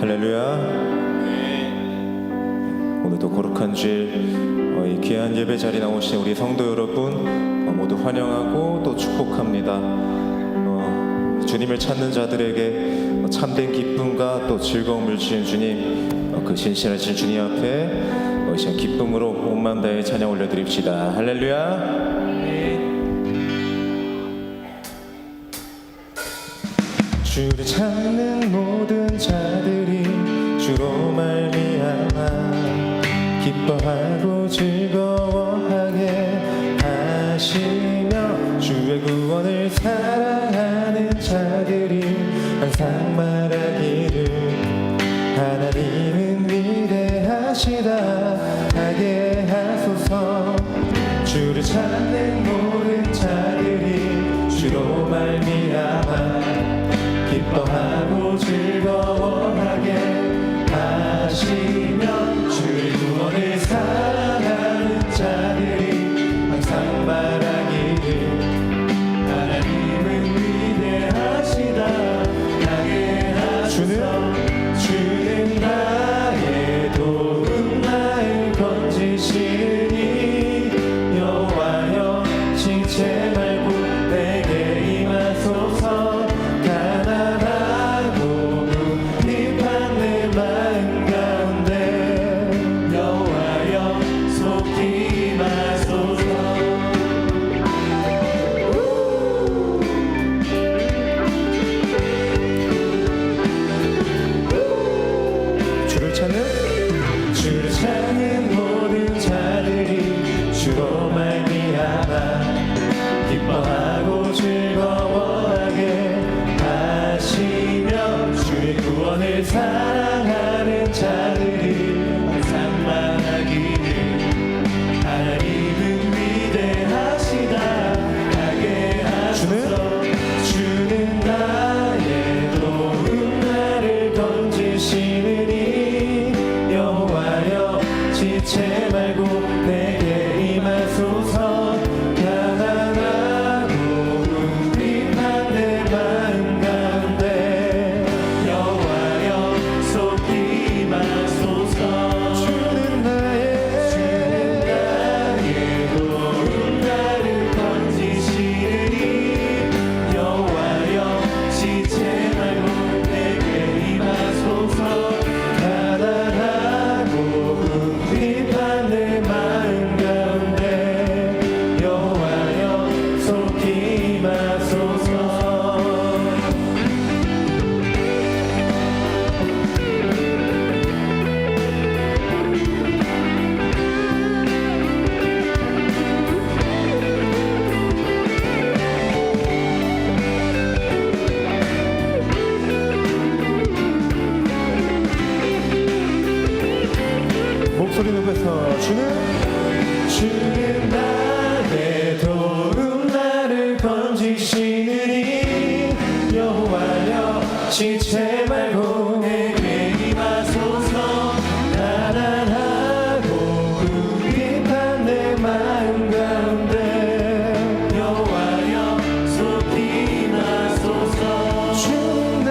할렐루야. 오늘도 거룩한 주일 이 귀한 예배 자리에 나오신 우리 성도 여러분 모두 환영하고 또 축복합니다. 주님을 찾는 자들에게 참된 기쁨과 또 즐거움을 주신 주님, 그 신실하신 주님 앞에 이 시간 기쁨으로 온 마음 다해 찬양 올려드립시다. 할렐루야. 주를 찾는 모든 자들이 주로 말미암아 기뻐하고 즐거워하게 하시며 주의 구원을 사랑하는 자들이 항상 말하기를 하나님은 위대하시다 하게 하소서. 주를 찾는 모든 자들이 주로 말미암아 기뻐하고 즐거워하게 하시며 주의 구원을 사랑하는 자들이 항상 말하기를 하나님은 위대하시다 하게 하소서. 주는 나의 도움 나를 건지시니 여호와여 지체 말고 내게 임하소서. 주를 찾는 모든 자들이 주로 말미암아 기뻐하고 즐거워하게 하시며 주의 구원을 사랑하는 자들이 항상 말하기를 하나님은 위대하시다 하게 하소서. 주는 나의 도움 나를 건지시느니 지체 말고 내게 임하소서. 가난하고 궁핍한 내 마음 가운데 여호와여 속히 임하소서. 주는 나의 도움 나를 건지시니 여호와여 지체 말고 내게 임하소서. 내 마음 가운데 여호와여 속히 임하소서. 목소리 높여서 주는 나의 도움 나를 건지시느니 여호와여 지체 말고 내게 임하소서. 가난하고 궁핍한 내 마음 가운데 여호와여 속히 임하소서. 주는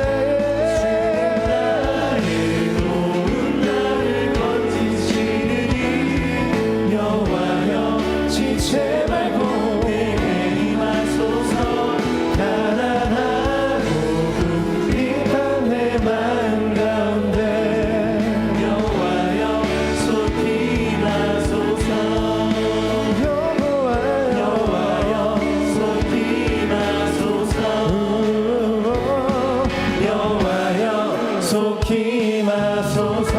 나의 도움 나를 건지시느니 여호와여 지체 말고 내게 임하소서. 가난하고 궁핍한 내 마음 가운데 여호와여 속히 임하소서. 여호와여 속히 임하소서. 여호와여 속히 임하소서.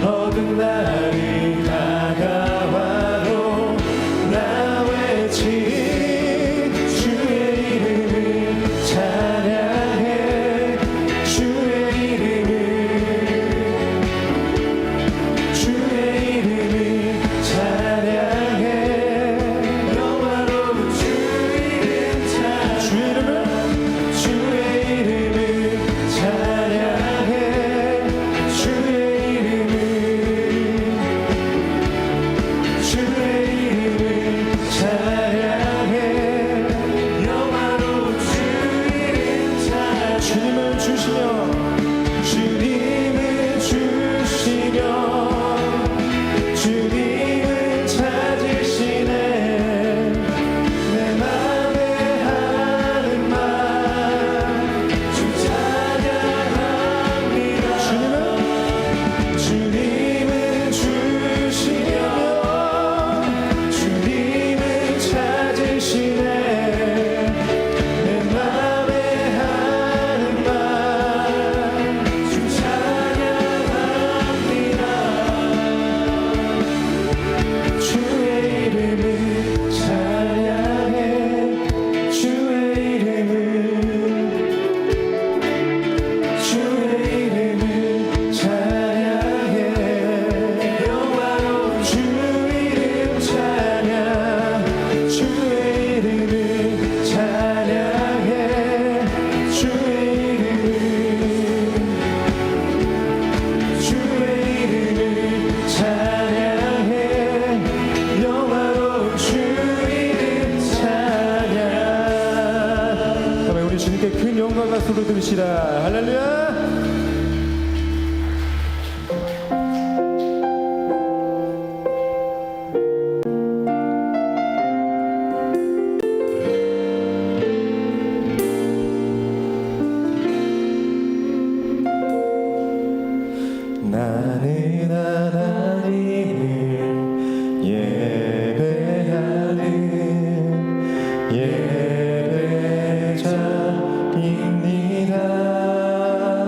어두운 날이 다가와도 나 외치 주의 이름을 찬양해 주의 이름을 찬양해 영화로운 주 이름 찬양해 주의 이름을 찬양해 주의 이름을 찬양해 영화로운 주 이름 찬양해 주님을 주시며 주님을 찾으시네 내 맘에 하는 말 주 찬양합니다 주님을 주시며 주님을 찾으시네 내 맘에 하는 말 주 찬양합니다 주의 이름을 찬양해 주의 이름을 찬양해 영화로운 주 이름 찬양 주의 이름을 찬양해 주의 이름을 찬양해 영화로운 주 이름 찬양. 다음에 우리 주님께 큰 영광과 소리 들으시라. 할렐루야. 나는 하나님을 예배하는 예배자입니다.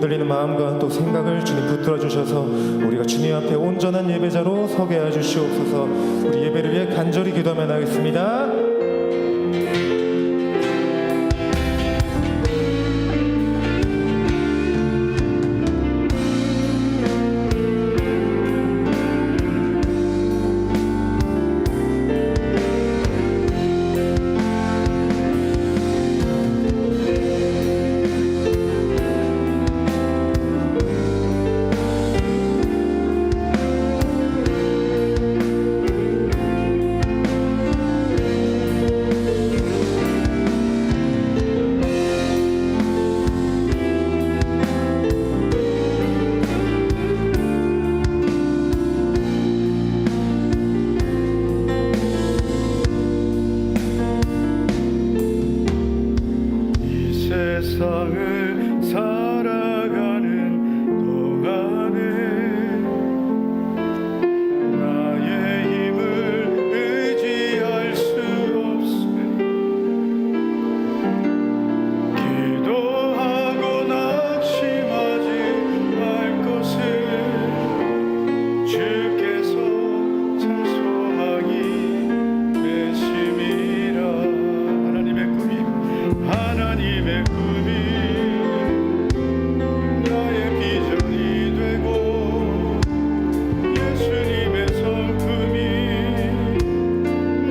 떨리는 마음과 또 생각을 주님 붙들어 주셔서 우리가 주님 앞에 온전한 예배자로 서게 해 주시옵소서. 우리 예배를 위해 간절히 기도하며 나가겠습니다. 세상을 살아가는 동안에 나의 힘을 의지할 수 없으니 기도하고 낙심하지 말 것을 주께서 참 소망이 되심이라. 하나님의 꿈이 나의 비전이 되고 예수님의 성품이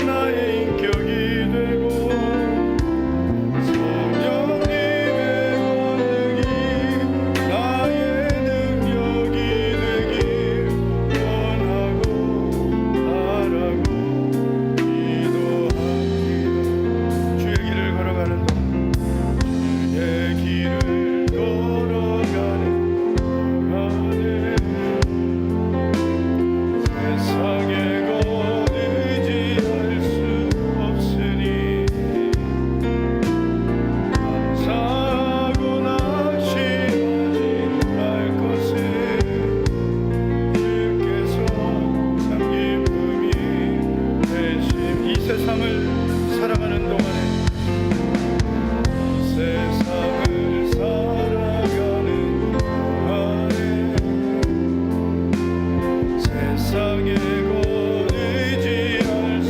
나의 인격이 되고 성령님의 권능이 나의 능력이 되길 원하고 바라고 기도합니다. 주의 길을 걸어가는 동안 내 길을 걸어가는 동안에 세상에 곧 의지할 수 없으니 감사하고 낙심하지 말 것을 주께서 참 기쁨이 되심. 이 세상을 살아가는 동안에 세상을 살아가는 동안에 세상에 곧 의지할 수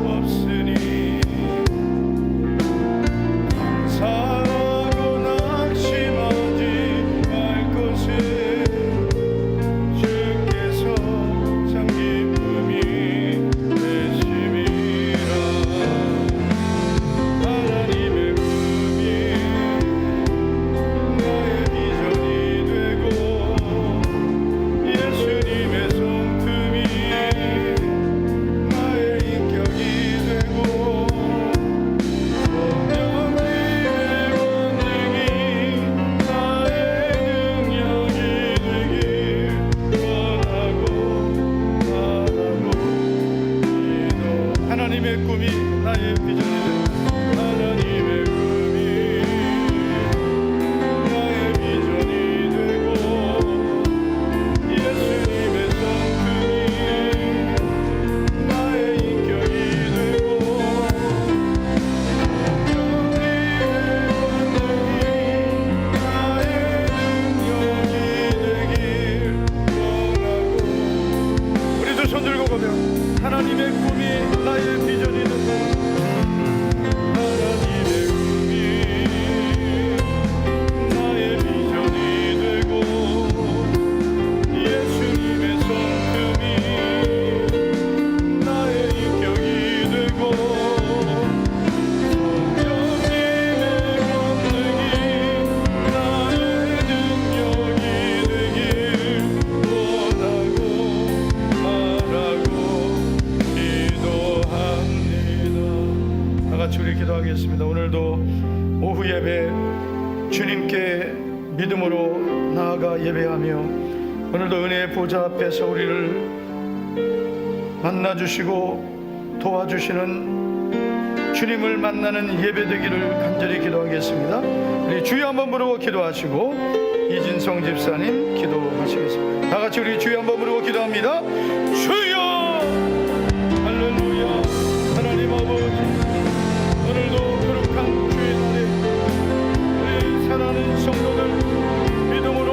없으니 감사하고 낙심하지 말 것을 주께서 참 기쁨이 되심이라. 하나님의 꿈이 나의 비전이 되고 예수님의 성품이 나의 인격이 되고 성령님의 권능이 나의 능력이 되길 원하고 바라고 기도. 하나님의 꿈이 나의 비전이 되고 하나님의 꿈이 나의 비전이 되고 예수님의 성품이 나의 인격이 되고 성령님의 권능이 나의 능력이 되길 원하고. 우리 두 손 들고 가며 하나님의 꿈이 나의 비전이 되고 하나님의 꿈이 나의 비전이 되고 예수님의 성품이 나의 인격이 되고 성령님의 권능이 나의 능력이 되길 원하고 바라고 기도합니다. 다 같이 우리 기도하겠습니다. 오늘도 오후 예배 주님께 믿음으로 나아가 예배하며 오늘도 은혜의 보좌 앞에서 우리를 만나주시고 도와주시는 주님을 만나는 예배 되기를 간절히 기도하겠습니다. 우리 주여 한번 부르고 기도하시고 이진성 집사님 기도하시겠습니다. 다 같이 우리 주여 한번 부르고 기도합니다. 주여 할렐루야. 하나님 아버지, 오늘도 거룩한 주의 날에 우리 사랑하는 성도들 믿음으로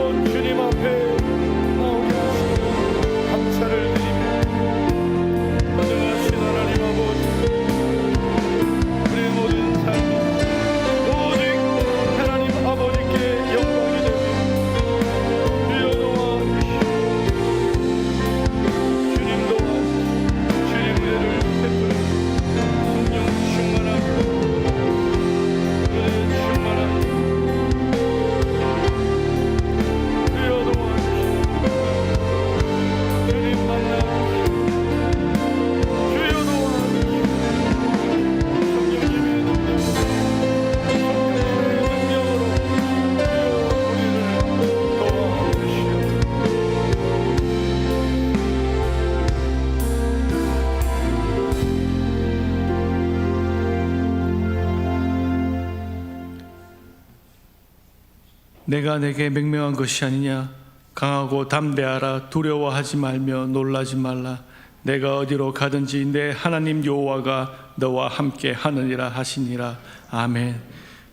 내가 내게 명명한 것이 아니냐. 강하고 담대하라. 두려워하지 말며 놀라지 말라. 내가 어디로 가든지 내 하나님 여호와가 너와 함께 하느니라 하시니라. 아멘.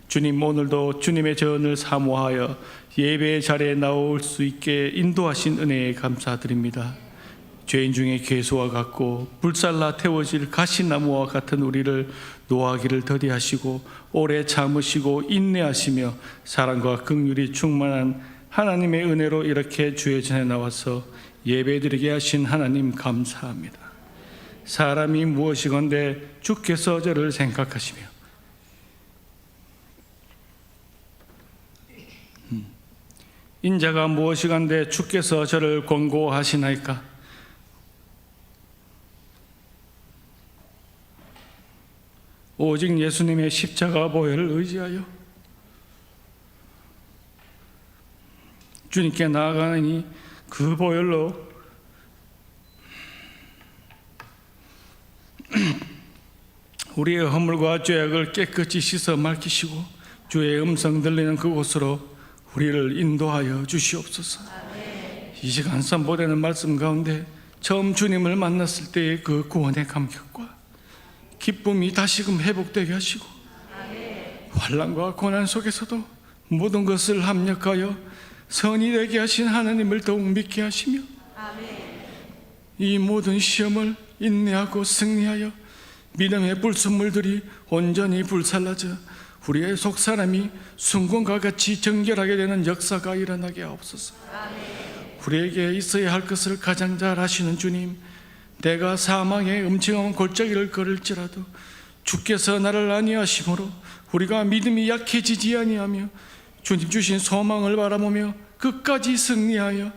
주님, 오늘도 주님의 전을 사모하여 예배의 자리에 나올 수 있게 인도하신 은혜에 감사드립니다. 죄인 중에 괴수와 같고 불살라 태워질 가시나무와 같은 우리를 노하기를 더디하시고 오래 참으시고 인내하시며 사랑과 긍휼이 충만한 하나님의 은혜로 이렇게 주의 전에 나와서 예배드리게 하신 하나님 감사합니다. 사람이 무엇이건대 주께서 저를 생각하시며 인자가 무엇이건대 주께서 저를 권고하시나이까. 오직 예수님의 십자가 보혈을 의지하여 주님께 나아가니 그 보혈로 우리의 허물과 죄악을 깨끗이 씻어 맑히시고 주의 음성 들리는 그곳으로 우리를 인도하여 주시옵소서. 이 시간 선포되는 말씀 가운데 처음 주님을 만났을 때의 그 구원의 감격과 기쁨이 다시금 회복되게 하시고 환난과 고난 속에서도 모든 것을 합력하여 선이 되게 하신 하나님을 더욱 믿게 하시며 이 모든 시험을 인내하고 승리하여 믿음의 불순물들이 온전히 불살라져 우리의 속사람이 순금과 같이 정결하게 되는 역사가 일어나게 하옵소서. 우리에게 있어야 할 것을 가장 잘 아시는 주님, 내가 사망의 음침한 골짜기를 걸을지라도 주께서 나를 안위하심으로 우리가 믿음이 약해지지 아니하며 주님 주신 소망을 바라보며 끝까지 승리하여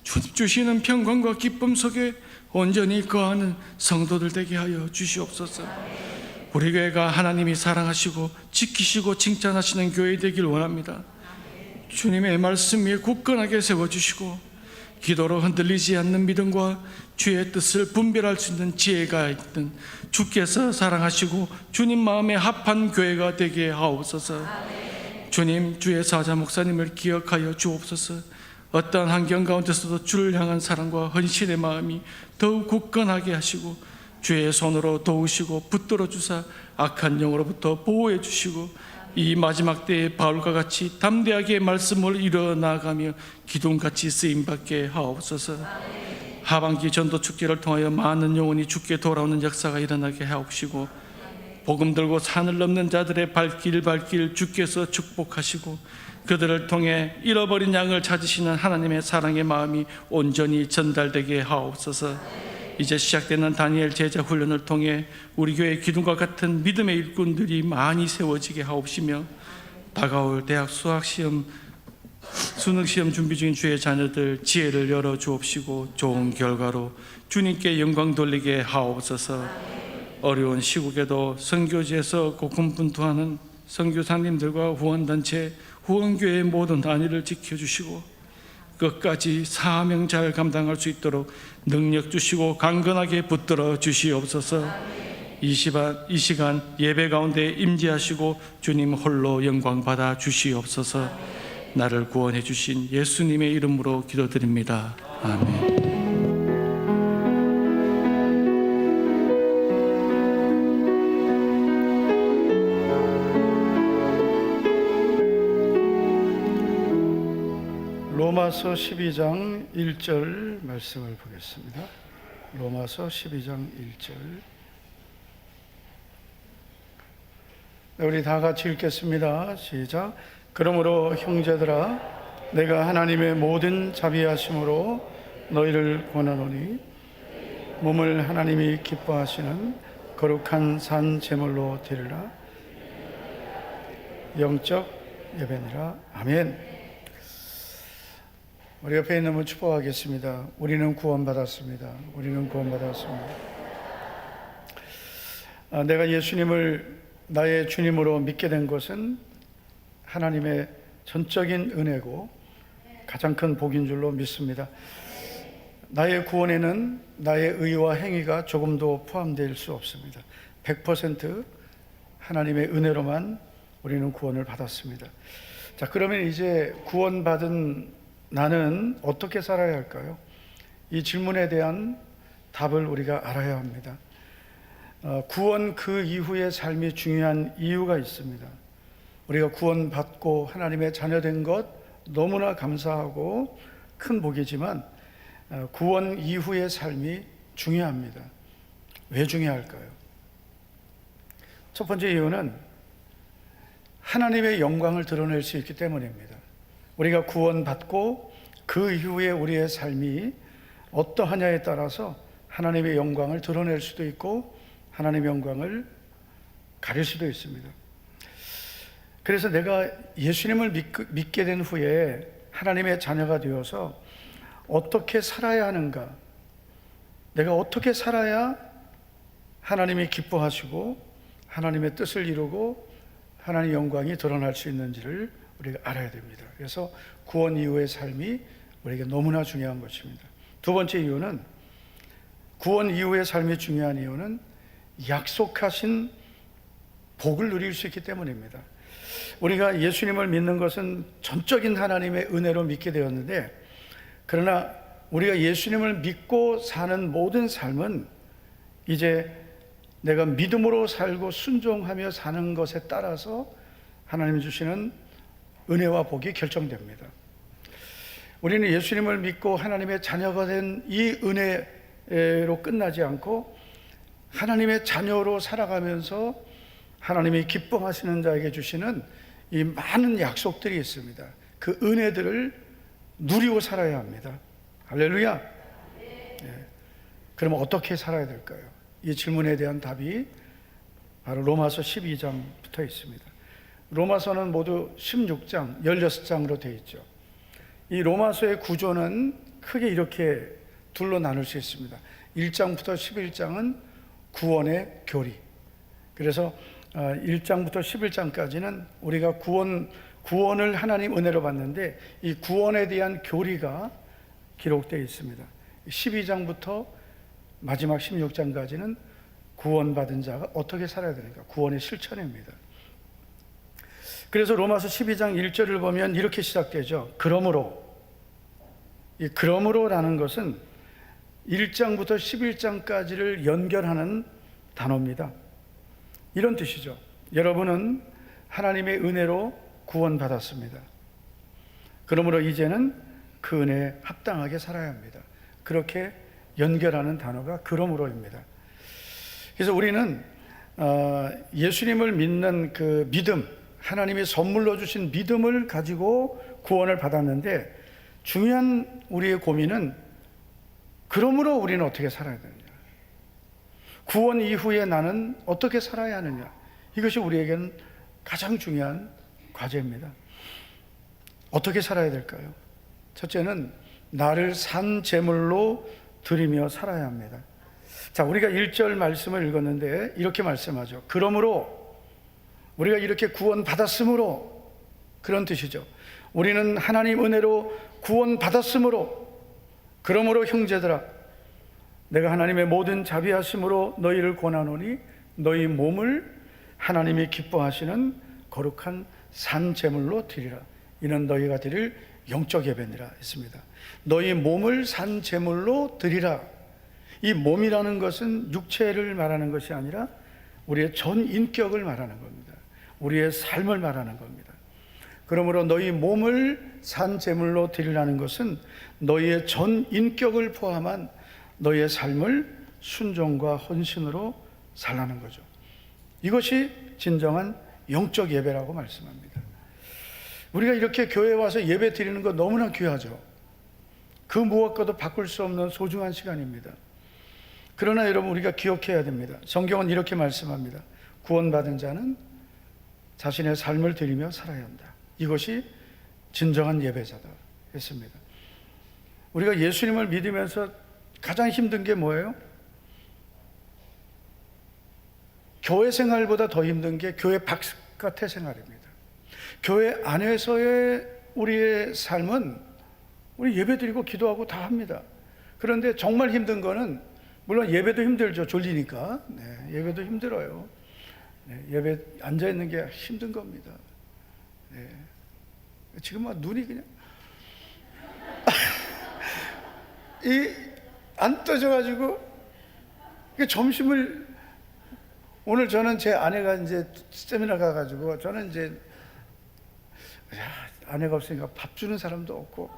주님 주시는 평강과 기쁨 속에 온전히 거하는 성도들 되게 하여 주시옵소서. 우리 교회가 하나님이 사랑하시고 지키시고 칭찬하시는 교회 되길 원합니다. 주님의 말씀 위에 굳건하게 세워주시고 기도로 흔들리지 않는 믿음과 주의 뜻을 분별할 수 있는 지혜가 있든 주께서 사랑하시고 주님 마음에 합한 교회가 되게 하옵소서. 주님, 주의 사자 목사님을 기억하여 주옵소서. 어떠한 환경 가운데서도 주를 향한 사랑과 헌신의 마음이 더욱 굳건하게 하시고 주의 손으로 도우시고 붙들어 주사 악한 영으로부터 보호해 주시고 이 마지막 때에 바울과 같이 담대하게 말씀을 이뤄나가며 기둥같이 쓰임받게 하옵소서. 하반기 전도 축제를 통하여 많은 영혼이 주께 돌아오는 역사가 일어나게 하옵시고 복음 들고 산을 넘는 자들의 발길 주께서 축복하시고 그들을 통해 잃어버린 양을 찾으시는 하나님의 사랑의 마음이 온전히 전달되게 하옵소서. 이제 시작되는 다니엘 제자 훈련을 통해 우리 교회 기둥과 같은 믿음의 일꾼들이 많이 세워지게 하옵시며 다가올 대학 수능시험 준비 중인 주의 자녀들 지혜를 열어 주옵시고 좋은 결과로 주님께 영광 돌리게 하옵소서. 어려운 시국에도 선교지에서 고군분투하는 선교사님들과 후원단체, 후원교회의 모든 안위를 지켜주시고 끝까지 사명 잘 감당할 수 있도록 능력 주시고 강건하게 붙들어 주시옵소서. 이 시간 예배 가운데 임재하시고 주님 홀로 영광 받아 주시옵소서. 나를 구원해 주신 예수님의 이름으로 기도드립니다. 아멘. 로마서 12장 1절 말씀을 보겠습니다. 로마서 12장 1절. 우리 다 같이 읽겠습니다. 시작. 그러므로 형제들아, 내가 하나님의 모든 자비하심으로 너희를 권하노니 몸을 하나님이 기뻐하시는 거룩한 산 제물로 드리라. 영적 예배니라. 아멘. 우리 옆에 있는 분 축복하겠습니다. 우리는 구원받았습니다. 우리는 구원받았습니다. 내가 예수님을 나의 주님으로 믿게 된 것은 하나님의 전적인 은혜고 가장 큰 복인 줄로 믿습니다. 나의 구원에는 나의 의와 행위가 조금도 포함될 수 없습니다. 100% 하나님의 은혜로만 우리는 구원을 받았습니다. 자, 그러면 이제 구원받은 나는 어떻게 살아야 할까요? 이 질문에 대한 답을 우리가 알아야 합니다. 구원 그 이후의 삶이 중요한 이유가 있습니다. 우리가 구원받고 하나님의 자녀된 것 너무나 감사하고 큰 복이지만 구원 이후의 삶이 중요합니다. 왜 중요할까요? 첫 번째 이유는 하나님의 영광을 드러낼 수 있기 때문입니다. 우리가 구원받고 그 이후에 우리의 삶이 어떠하냐에 따라서 하나님의 영광을 드러낼 수도 있고 하나님의 영광을 가릴 수도 있습니다. 그래서 내가 예수님을 믿게 된 후에 하나님의 자녀가 되어서 어떻게 살아야 하는가, 내가 어떻게 살아야 하나님이 기뻐하시고 하나님의 뜻을 이루고 하나님의 영광이 드러날 수 있는지를 우리가 알아야 됩니다. 그래서 구원 이후의 삶이 우리에게 너무나 중요한 것입니다. 두 번째 이유는, 구원 이후의 삶이 중요한 이유는 약속하신 복을 누릴 수 있기 때문입니다. 우리가 예수님을 믿는 것은 전적인 하나님의 은혜로 믿게 되었는데, 그러나 우리가 예수님을 믿고 사는 모든 삶은 이제 내가 믿음으로 살고 순종하며 사는 것에 따라서 하나님 주시는 은혜와 복이 결정됩니다. 우리는 예수님을 믿고 하나님의 자녀가 된 이 은혜로 끝나지 않고 하나님의 자녀로 살아가면서 하나님이 기뻐하시는 자에게 주시는 이 많은 약속들이 있습니다. 그 은혜들을 누리고 살아야 합니다. 할렐루야. 네. 그럼 어떻게 살아야 될까요? 이 질문에 대한 답이 바로 로마서 12장 붙어 있습니다. 로마서는 모두 16장, 16장으로 되어 있죠. 이 로마서의 구조는 크게 이렇게 둘로 나눌 수 있습니다. 1장부터 11장은 구원의 교리. 그래서 1장부터 11장까지는 우리가 구원을 하나님 은혜로 받는데 이 구원에 대한 교리가 기록되어 있습니다. 12장부터 마지막 16장까지는 구원받은 자가 어떻게 살아야 되는가, 구원의 실천입니다. 그래서 로마서 12장 1절을 보면 이렇게 시작되죠. 그러므로, 이 그러므로라는 것은 1장부터 11장까지를 연결하는 단어입니다. 이런 뜻이죠. 여러분은 하나님의 은혜로 구원받았습니다. 그러므로 이제는 그 은혜에 합당하게 살아야 합니다. 그렇게 연결하는 단어가 그러므로입니다. 그래서 우리는 예수님을 믿는 그 믿음, 하나님이 선물로 주신 믿음을 가지고 구원을 받았는데, 중요한 우리의 고민은 그러므로 우리는 어떻게 살아야 되느냐, 구원 이후에 나는 어떻게 살아야 하느냐, 이것이 우리에게는 가장 중요한 과제입니다. 어떻게 살아야 될까요? 첫째는 나를 산 제물로 드리며 살아야 합니다. 자, 우리가 1절 말씀을 읽었는데 이렇게 말씀하죠. 그러므로, 우리가 이렇게 구원받았으므로, 그런 뜻이죠. 우리는 하나님 은혜로 구원받았으므로, 그러므로 형제들아, 내가 하나님의 모든 자비하심으로 너희를 권하노니 너희 몸을 하나님이 기뻐하시는 거룩한 산 제물로 드리라. 이는 너희가 드릴 영적 예배니라 했습니다. 너희 몸을 산 제물로 드리라. 이 몸이라는 것은 육체를 말하는 것이 아니라 우리의 전 인격을 말하는 겁니다. 우리의 삶을 말하는 겁니다. 그러므로 너희 몸을 산 제물로 드리라는 것은 너희의 전 인격을 포함한 너희의 삶을 순종과 헌신으로 살라는 거죠. 이것이 진정한 영적 예배라고 말씀합니다. 우리가 이렇게 교회에 와서 예배 드리는 거 너무나 귀하죠. 그 무엇과도 바꿀 수 없는 소중한 시간입니다. 그러나 여러분, 우리가 기억해야 됩니다. 성경은 이렇게 말씀합니다. 구원받은 자는 자신의 삶을 드리며 살아야 한다. 이것이 진정한 예배자다 했습니다. 우리가 예수님을 믿으면서 가장 힘든 게 뭐예요? 교회 생활보다 더 힘든 게 교회 바깥의 생활입니다. 교회 안에서의 우리의 삶은 우리 예배드리고 기도하고 다 합니다. 그런데 정말 힘든 거는, 물론 예배도 힘들죠. 졸리니까. 네, 예배도 힘들어요. 네, 예배 앉아있는 게 힘든 겁니다. 네. 지금 막 눈이 그냥 안 떠져가지고 점심을 오늘 저는 제 아내가 이제 세미나 가가지고 저는 이제 아내가 없으니까 밥 주는 사람도 없고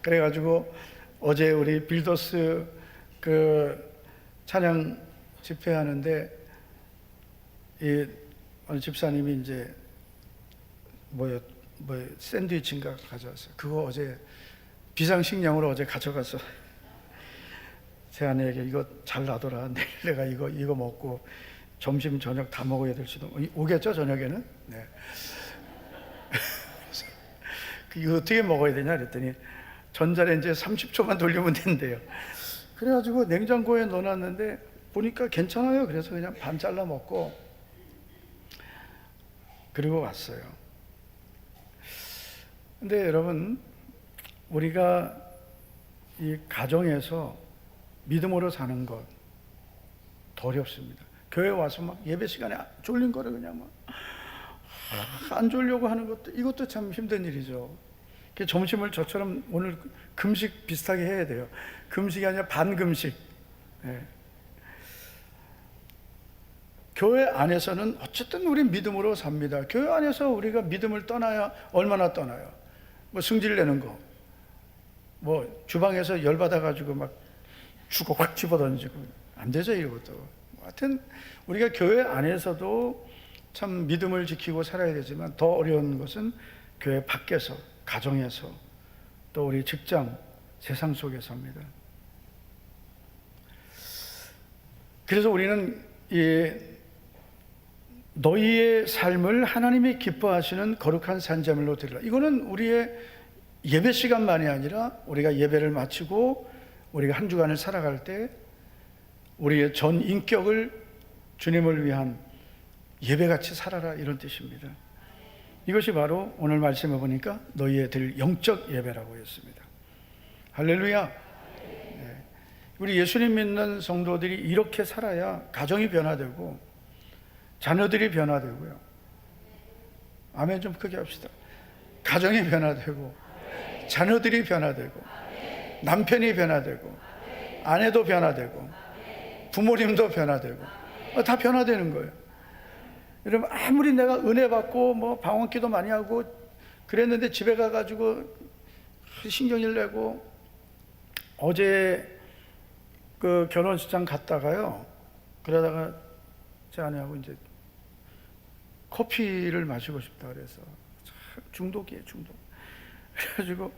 그래가지고 어제 우리 빌더스 그 찬양 집회하는데 이 어느 집사님이 이제 뭐 샌드위치인가 가져왔어요. 그거 어제 비상식량으로 어제 가져가서 제 아내에게 이거 잘 놔둬라. 내일 내가 이거 먹고 점심 저녁 다 먹어야 될지도. 오겠죠 저녁에는? 네. 이거 어떻게 먹어야 되냐 그랬더니 전자레인지에 30초만 돌리면 된대요. 그래가지고 냉장고에 넣어놨는데 보니까 괜찮아요. 그래서 그냥 반 잘라 먹고 그리고 왔어요. 근데 여러분, 우리가 이 가정에서 믿음으로 사는 것 더 어렵습니다. 교회 와서 막 예배 시간에 졸린 거를 그냥 막 안 졸려고 하는 것도 이것도 참 힘든 일이죠. 점심을 저처럼 오늘 금식 비슷하게 해야 돼요. 금식이 아니라 반금식. 네. 교회 안에서는 어쨌든 우리 믿음으로 삽니다. 교회 안에서 우리가 믿음을 떠나야 얼마나 떠나요? 뭐 승질 내는 거, 뭐 주방에서 열받아 가지고 막 주걱 집어던지고 안 되죠 이것도. 하여튼 우리가 교회 안에서도 참 믿음을 지키고 살아야 되지만 더 어려운 것은 교회 밖에서, 가정에서, 또 우리 직장, 세상 속에서입니다. 그래서 우리는 너희의 삶을 하나님이 기뻐하시는 거룩한 산제물로 드리라. 이거는 우리의 예배 시간만이 아니라 우리가 예배를 마치고 우리가 한 주간을 살아갈 때 우리의 전 인격을 주님을 위한 예배같이 살아라, 이런 뜻입니다. 이것이 바로 오늘 말씀해 보니까 너희의 드릴 영적 예배라고 했습니다. 할렐루야. 네. 우리 예수님 믿는 성도들이 이렇게 살아야 가정이 변화되고 자녀들이 변화되고요. 아멘 좀 크게 합시다. 가정이 변화되고 자녀들이 변화되고 남편이 변화되고 아내도 변화되고 부모님도 변화되고 다 변화되는 거예요. 여러분, 아무리 내가 은혜 받고 뭐 방언기도 많이 하고 그랬는데 집에 가가지고 신경질 내고, 어제 그 결혼식장 갔다가요, 그러다가 제 아내하고 이제 커피를 마시고 싶다 그래서 중독이에요, 중독. 그래가지고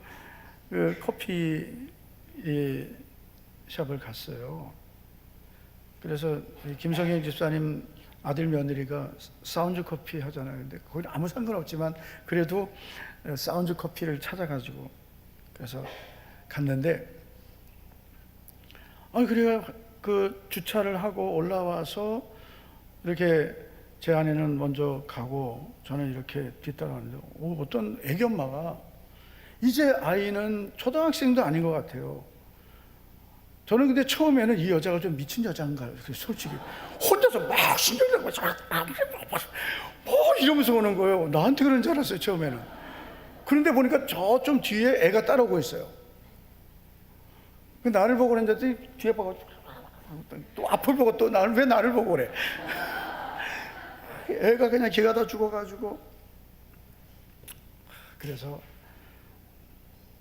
그 커피 샵을 갔어요. 그래서 김성경 집사님 아들 며느리가 사운드 커피 하잖아요. 근데 거기는 아무 상관없지만 그래도 사운드 커피를 찾아가지고 그래서 갔는데, 그래야 그 주차를 하고 올라와서 이렇게 제 아내는 먼저 가고 저는 이렇게 뒤따라가는데 어떤 애기 엄마가, 이제 아이는 초등학생도 아닌 것 같아요. 저는 근데 처음에는 이 여자가 좀 미친 여자인가, 솔직히 혼자서 막 신경내고 뭐 이러면서 오는 거예요. 나한테 그런 줄 알았어요 처음에는. 그런데 보니까 저 좀 뒤에 애가 따라오고 있어요. 나를 보고 그랬는데 뒤에 보고 또 앞을 보고 또 왜 나를 보고 그래. 애가 그냥 기가 다 죽어가지고. 그래서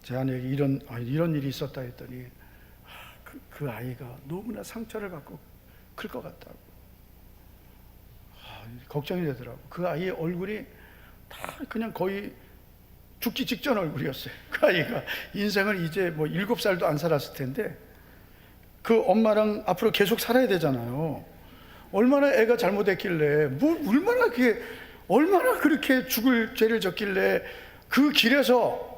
제 아내에게 이런 일이 있었다 했더니 그 아이가 너무나 상처를 받고 클 것 같다고 걱정이 되더라고. 그 아이의 얼굴이 다 그냥 거의 죽기 직전 얼굴이었어요. 그 아이가 인생을 이제 뭐 7살도 안 살았을 텐데 그 엄마랑 앞으로 계속 살아야 되잖아요. 얼마나 애가 잘못했길래, 얼마나 그렇게 죽을 죄를 졌길래 그 길에서,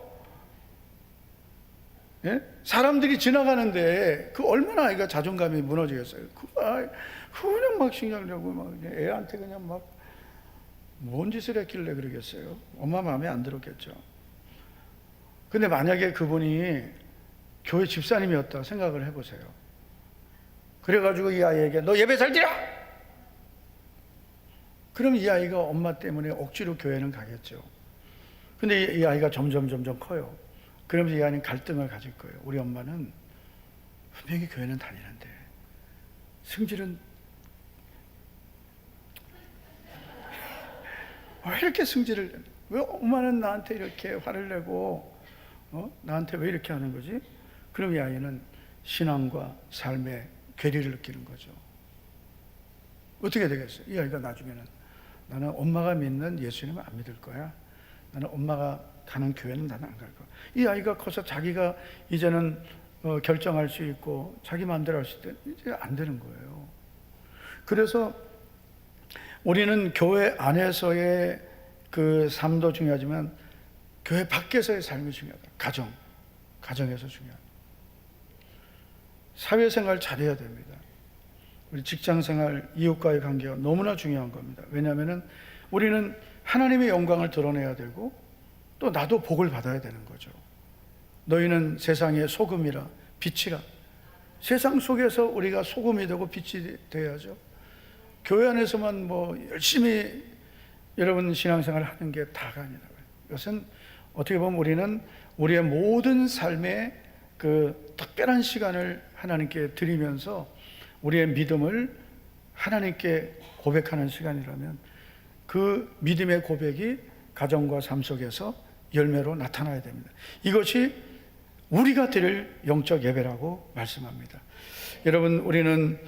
예? 사람들이 지나가는데 그 얼마나 아이가 자존감이 무너지겠어요. 그냥 막 신경 내고 막 애한테 그냥 막 뭔 짓을 했길래 그러겠어요. 엄마 마음에 안 들었겠죠. 근데 만약에 그분이 교회 집사님이었다 생각을 해보세요. 그래가지고 이 아이에게 너 예배 잘 드려! 그럼 이 아이가 엄마 때문에 억지로 교회는 가겠죠. 근데 이 아이가 점점 커요. 그러면서 이 아이는 갈등을 가질 거예요. 우리 엄마는 분명히 교회는 다니는데 성질은 왜 이렇게 성질을, 왜 엄마는 나한테 이렇게 화를 내고 나한테 왜 이렇게 하는 거지? 그럼 이 아이는 신앙과 삶의 괴리를 느끼는 거죠. 어떻게 되겠어요? 이 아이가 나중에는 나는 엄마가 믿는 예수님을 안 믿을 거야. 나는 엄마가 가는 교회는 나는 안 갈 거야. 이 아이가 커서 자기가 이제는 결정할 수 있고 자기 마음대로 할 수 있을 때 이제 안 되는 거예요. 그래서 우리는 교회 안에서의 그 삶도 중요하지만 교회 밖에서의 삶이 중요하다. 가정에서 중요하다. 사회생활 잘해야 됩니다. 우리 직장생활, 이웃과의 관계가 너무나 중요한 겁니다. 왜냐하면 우리는 하나님의 영광을 드러내야 되고 또 나도 복을 받아야 되는 거죠. 너희는 세상의 소금이라 빛이라. 세상 속에서 우리가 소금이 되고 빛이 돼야죠. 교회 안에서만 뭐 열심히 여러분 신앙생활을 하는 게 다가 아니라, 이것은 어떻게 보면 우리는 우리의 모든 삶의 그 특별한 시간을 하나님께 드리면서 우리의 믿음을 하나님께 고백하는 시간이라면 그 믿음의 고백이 가정과 삶 속에서 열매로 나타나야 됩니다. 이것이 우리가 드릴 영적 예배라고 말씀합니다. 여러분, 우리는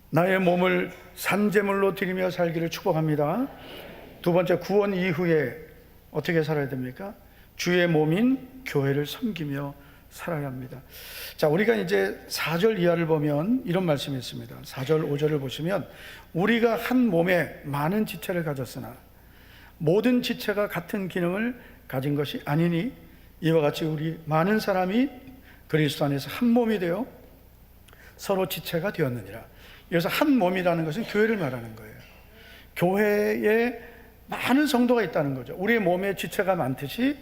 나의 몸을 산제물로 드리며 살기를 축복합니다. 두 번째, 구원 이후에 어떻게 살아야 됩니까? 주의 몸인 교회를 섬기며 살아야 합니다. 자, 우리가 이제 4절 이하를 보면 이런 말씀이 있습니다. 4절 5절을 보시면 우리가 한 몸에 많은 지체를 가졌으나 모든 지체가 같은 기능을 가진 것이 아니니 이와 같이 우리 많은 사람이 그리스도 안에서 한 몸이 되어 서로 지체가 되었느니라. 여기서 한 몸이라는 것은 교회를 말하는 거예요. 교회에 많은 성도가 있다는 거죠. 우리의 몸에 지체가 많듯이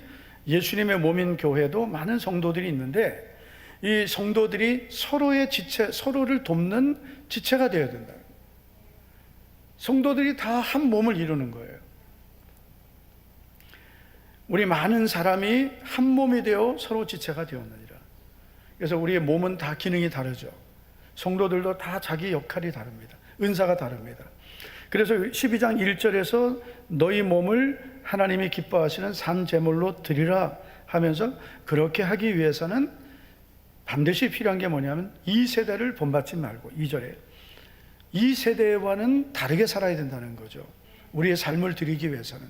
예수님의 몸인 교회도 많은 성도들이 있는데 이 성도들이 서로의 지체, 서로를 돕는 지체가 되어야 된다. 성도들이 다 한 몸을 이루는 거예요. 우리 많은 사람이 한 몸이 되어 서로 지체가 되었느니라. 그래서 우리의 몸은 다 기능이 다르죠. 성도들도 다 자기 역할이 다릅니다. 은사가 다릅니다. 그래서 12장 1절에서 너희 몸을 하나님이 기뻐하시는 산 제물로 드리라 하면서 그렇게 하기 위해서는 반드시 필요한 게 뭐냐면 이 세대를 본받지 말고 2절에 이 세대와는 다르게 살아야 된다는 거죠. 우리의 삶을 드리기 위해서는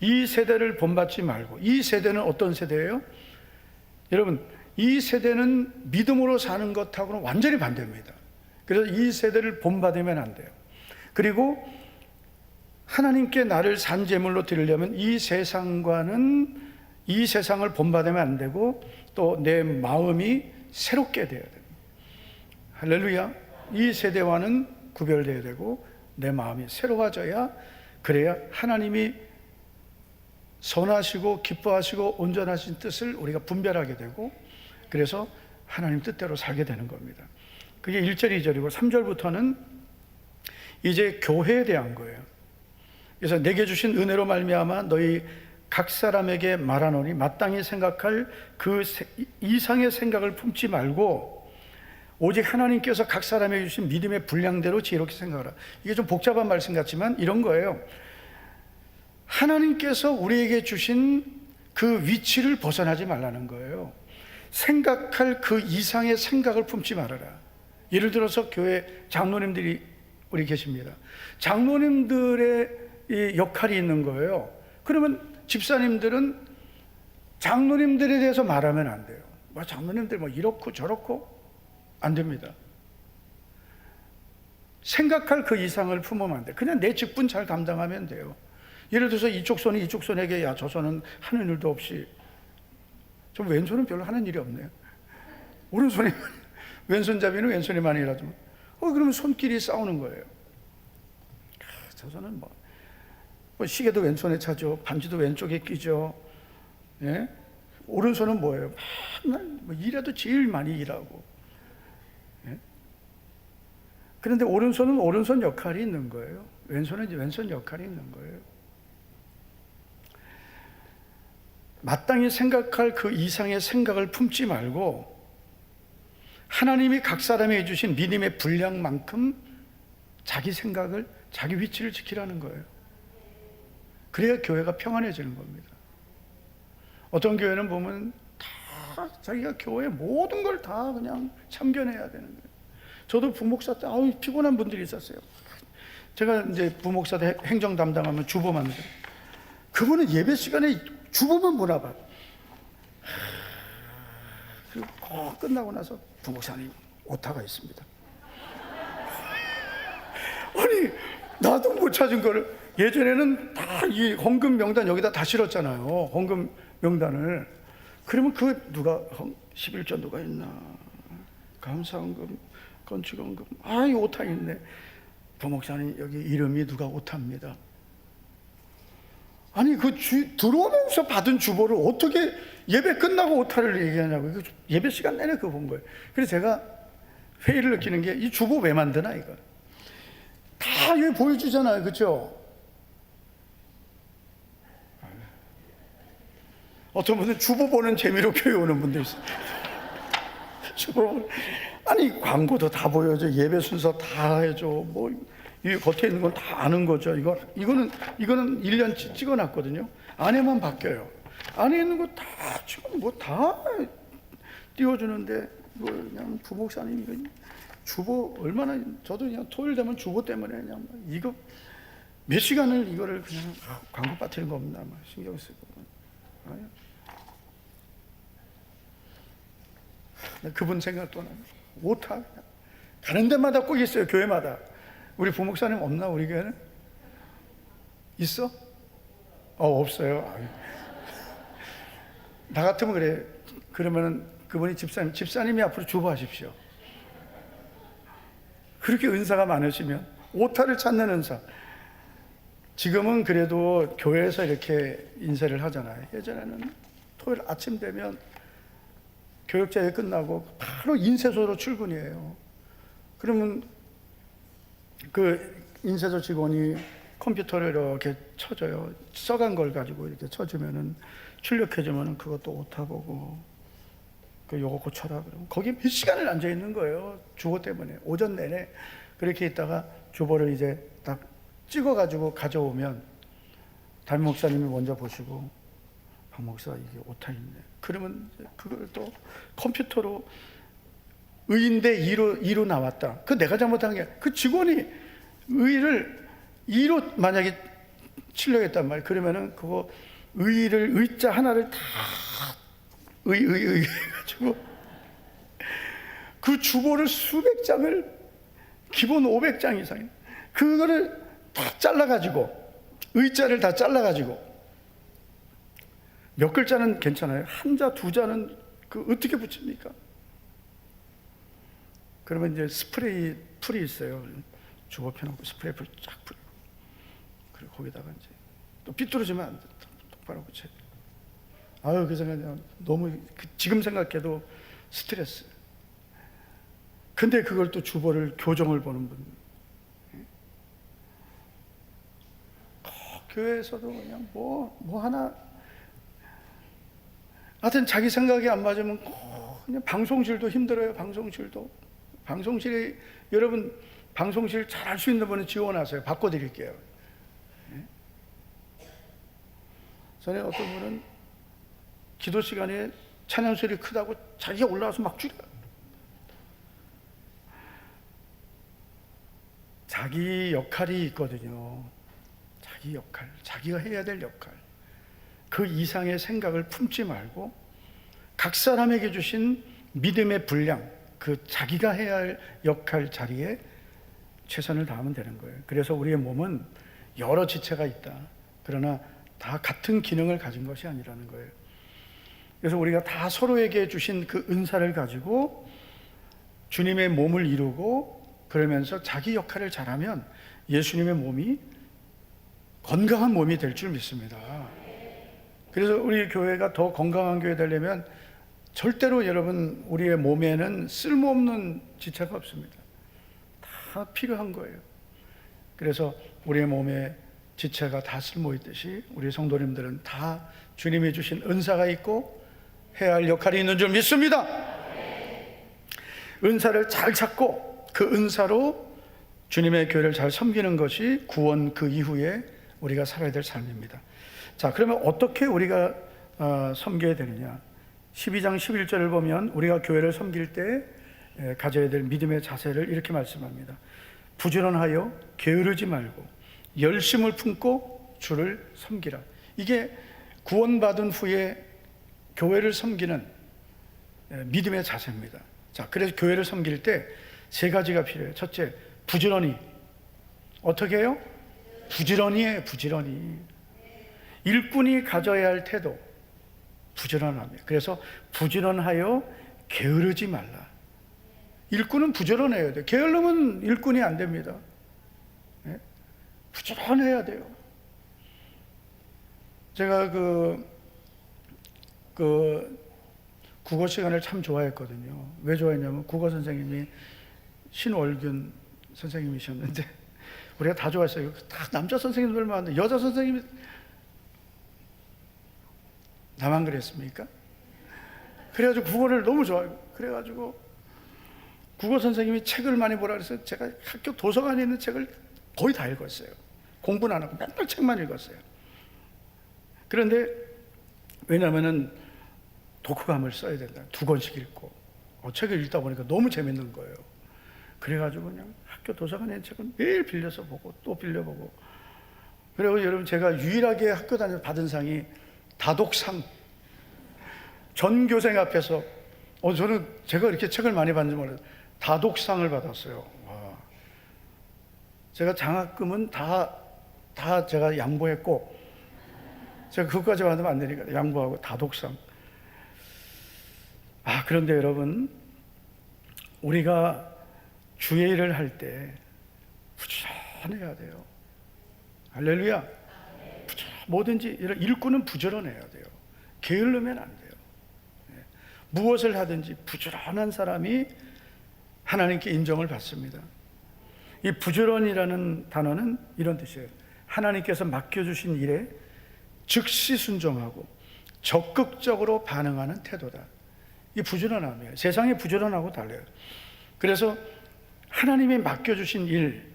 이 세대를 본받지 말고, 이 세대는 어떤 세대예요? 여러분, 이 세대는 믿음으로 사는 것하고는 완전히 반대입니다. 그래서 이 세대를 본받으면 안 돼요. 그리고 하나님께 나를 산제물로 드리려면 이 세상과는, 이 세상을 본받으면 안 되고 또 내 마음이 새롭게 되어야 됩니다. 할렐루야. 이 세대와는 구별되어야 되고 내 마음이 새로워져야, 그래야 하나님이 선하시고 기뻐하시고 온전하신 뜻을 우리가 분별하게 되고 그래서 하나님 뜻대로 살게 되는 겁니다. 그게 1절 2절이고 3절부터는 이제 교회에 대한 거예요. 그래서 내게 주신 은혜로 말미암아 너희 각 사람에게 말하노니 마땅히 생각할 그 이상의 생각을 품지 말고 오직 하나님께서 각 사람에게 주신 믿음의 분량대로 지혜롭게 생각하라. 이게 좀 복잡한 말씀 같지만 이런 거예요. 하나님께서 우리에게 주신 그 위치를 벗어나지 말라는 거예요. 생각할 그 이상의 생각을 품지 말아라. 예를 들어서 교회 장로님들이 우리 계십니다. 장로님들의 이 역할이 있는 거예요. 그러면 집사님들은 장로님들에 대해서 말하면 안 돼요. 장로님들 이렇고 저렇고 안 됩니다. 생각할 그 이상을 품으면 안 돼. 그냥 내 직분 잘 감당하면 돼요. 예를 들어서 이쪽 손이 이쪽 손에게 야, 저 손은 하는 일도 없이, 좀 왼손은 별로 하는 일이 없네요. 오른손이 왼손잡이는 왼손이만 일하지만 그러면 손끼리 싸우는 거예요. 저 손은 뭐 시계도 왼손에 차죠. 반지도 왼쪽에 끼죠. 예? 오른손은 뭐예요? 맨날 일해도 제일 많이 일하고. 예? 그런데 오른손은 오른손 역할이 있는 거예요. 왼손은 이제 왼손 역할이 있는 거예요. 마땅히 생각할 그 이상의 생각을 품지 말고 하나님이 각 사람에게 주신 믿음의 분량만큼 자기 생각을, 자기 위치를 지키라는 거예요. 그래야 교회가 평안해지는 겁니다. 어떤 교회는 보면 다 자기가 교회 모든 걸 다 그냥 참견해야 되는 거예요. 저도 부목사 때 피곤한 분들이 있었어요. 제가 이제 부목사 때 행정 담당하면 주보 만들어요. 그분은 예배 시간에 주보만 보나 봐요. 그리고 끝나고 나서 부목사님 오타가 있습니다. 아니 나도 못 찾은 거를, 예전에는 다 이 헌금 명단 여기다 다 실었잖아요. 헌금 명단을. 그러면 그 누가 11조 누가 있나, 감사헌금, 건축헌금, 이 오타 있네. 부목사님 여기 이름이 누가 오타입니다. 아니 들어오면서 받은 주보를 어떻게 예배 끝나고 오타를 얘기하냐고. 이거 예배 시간 내내 그거 본 거예요. 그래서 제가 회의를 느끼는 게, 이 주보 왜 만드나 이거. 다 여기 보여주잖아요, 그렇죠? 어떤 분은 주보 보는 재미로 교회 오는 분도 있어요. 주보, 아니 광고도 다 보여줘, 예배 순서 다 해줘, 뭐 이 겉에 있는 건 다 아는 거죠. 이거는 1년 찍어놨거든요. 안에만 바뀌어요. 안에 있는 거 다 지금 뭐 다 띄워주는데, 뭐 그냥 부목사님 이거 주보 얼마나, 저도 그냥 토요일 되면 주보 때문에 그냥 이거 몇 시간을 이거를 그냥 광고 빠뜨리는 거 없나 막 신경 쓰고. 그분 생각도 나요. 오타 가는 데마다 꼭 있어요. 교회마다. 우리 부목사님 없나 우리 교회는? 있어? 없어요. 나 같으면 그래. 그러면은 그분이 집사님이 앞으로 주보하십시오. 그렇게 은사가 많으시면, 오타를 찾는 은사. 지금은 그래도 교회에서 이렇게 인쇄를 하잖아요. 예전에는 토요일 아침 되면 교육자회 끝나고 바로 인쇄소로 출근이에요. 그러면 그 인쇄소 직원이 컴퓨터를 이렇게 쳐줘요. 써간 걸 가지고 이렇게 쳐주면은, 출력해주면은 그것도 오타 보고, 요거 고쳐라 그러면 거기 몇 시간을 앉아 있는 거예요. 주보 때문에. 오전 내내 그렇게 있다가 주보를 이제 딱 찍어가지고 가져오면 담임 목사님이 먼저 보시고, 박 목사 이게 오타 있네. 그러면 그걸 또 컴퓨터로 의인데 2로 나왔다. 그 내가 잘못한 게, 그 직원이 의를 2로 만약에 칠려겠단 말이에요. 그러면은 그거 의자 하나를 다 해가지고 그 주보를 수백 장을, 기본 500장 이상, 그거를 다 잘라가지고, 의자를 다 잘라가지고, 몇 글자는 괜찮아요. 한자, 두자는 그 어떻게 붙입니까? 그러면 이제 스프레이 풀이 있어요. 주보 펴놓고 스프레이 풀 쫙 뿌리고, 그리고 거기다가 이제 또 삐뚤어지면 안 돼. 똑바로 붙여야 돼. 그 생각 너무, 지금 생각해도 스트레스. 근데 그걸 또 주보를 교정을 보는 분. 교회에서도 그냥 뭐 하나, 하여튼 자기 생각이 안 맞으면 그냥 방송실도 힘들어요. 방송실이 여러분 방송실 잘 할 수 있는 분은 지원하세요. 바꿔드릴게요. 전에 어떤 분은 기도 시간에 찬양 소리 크다고 자기가 올라와서 막 줄여요. 자기 역할이 있거든요. 자기 역할, 자기가 해야 될 역할. 그 이상의 생각을 품지 말고 각 사람에게 주신 믿음의 분량, 그 자기가 해야 할 역할 자리에 최선을 다하면 되는 거예요. 그래서 우리의 몸은 여러 지체가 있다. 그러나 다 같은 기능을 가진 것이 아니라는 거예요. 그래서 우리가 다 서로에게 주신 그 은사를 가지고 주님의 몸을 이루고, 그러면서 자기 역할을 잘하면 예수님의 몸이 건강한 몸이 될 줄 믿습니다. 그래서 우리 교회가 더 건강한 교회 되려면 절대로 여러분 우리의 몸에는 쓸모없는 지체가 없습니다. 다 필요한 거예요. 그래서 우리의 몸에 지체가 다 쓸모있듯이 우리 성도님들은 다 주님이 주신 은사가 있고 해야 할 역할이 있는 줄 믿습니다. 은사를 잘 찾고 그 은사로 주님의 교회를 잘 섬기는 것이 구원 그 이후에 우리가 살아야 될 삶입니다. 자, 그러면 어떻게 우리가 섬겨야 되느냐? 12장 11절을 보면 우리가 교회를 섬길 때 가져야 될 믿음의 자세를 이렇게 말씀합니다. 부지런하여 게으르지 말고 열심을 품고 주를 섬기라. 이게 구원받은 후에 교회를 섬기는 믿음의 자세입니다. 자, 그래서 교회를 섬길 때 세 가지가 필요해요. 첫째, 부지런히. 어떻게 해요? 부지런히 해요. 부지런히. 일꾼이 가져야 할 태도, 부지런함이에요. 그래서 부지런하여 게으르지 말라. 일꾼은 부지런해야 돼요. 게으르면 일꾼이 안 됩니다. 부지런해야 돼요. 제가 국어 시간을 참 좋아했거든요. 왜 좋아했냐면 국어 선생님이 신월균 선생님이셨는데 우리가 다 좋아했어요. 다 남자 선생님들만 많은데 여자 선생님이 나만 그랬습니까? 그래가지고 국어를 너무 좋아해요. 그래가지고 국어 선생님이 책을 많이 보라 그래서 제가 학교 도서관에 있는 책을 거의 다 읽었어요. 공부는 안 하고 맨날 책만 읽었어요. 그런데 왜냐하면은 독후감을 써야 된다. 2권씩 읽고 책을 읽다 보니까 너무 재밌는 거예요. 그래가지고 그냥 학교 도서관에 있는 책은 매일 빌려서 보고 또 빌려보고. 그리고 여러분, 제가 유일하게 학교 다니면서 받은 상이 다독상. 전 교생 앞에서 저는 제가 이렇게 책을 많이 받는지 몰라요. 다독상을 받았어요. 와. 제가 장학금은 다 제가 양보했고, 제가 그것까지 받으면 안 되니까 양보하고 다독상. 그런데 여러분, 우리가 주의 일을 할 때 부지런해야 돼요. 할렐루야. 뭐든지 일꾼은 부지런해야 돼요. 게을르면 안 돼요. 무엇을 하든지 부지런한 사람이 하나님께 인정을 받습니다. 이 부지런이라는 단어는 이런 뜻이에요. 하나님께서 맡겨주신 일에 즉시 순종하고 적극적으로 반응하는 태도다. 이 부지런함이에요. 세상의 부지런하고 달라요. 그래서 하나님이 맡겨주신 일,